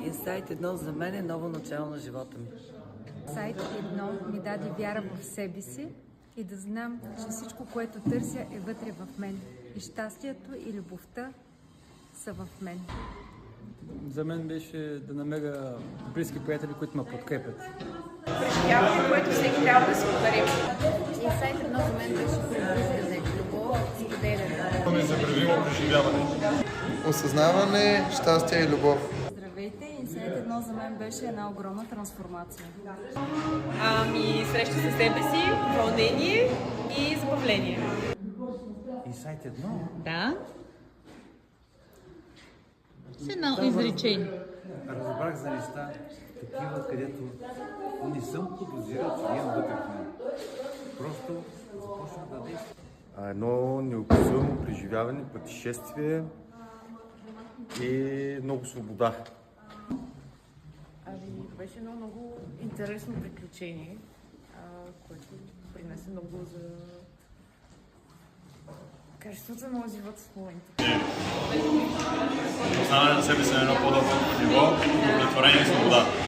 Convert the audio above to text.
Инсайт 1 за мен е ново начало на живота ми. Сайт 1 ми даде вяра в себе си и да знам, че всичко, което търся, е вътре в мен. И щастието, и любовта са в мен. За мен беше да намеря близки приятели, които ме подкрепят. Преживяване, което всеки трябва да споделим. Инсайт 1 за мен беше прибързане, любов, споделяне. Незабравимо преживяване. Осъзнаване, щастие и любов. Здравейте, Инсайт 1 за мен беше една огромна трансформация. Среща със себе си, вълнение и забавление. Инсайт 1? Да. С едно изречение. Разбрах за неща, такива, където не съм подозирал, че имам вътре в мен. Просто започнах да действам. Едно неописуемо преживяване, пътешествие и много свобода. Беше едно много интересно приключение, което принесе много за качеството на моя живот в момента. Познаване на себе си на едно по-добро ниво, удовлетворение и свобода.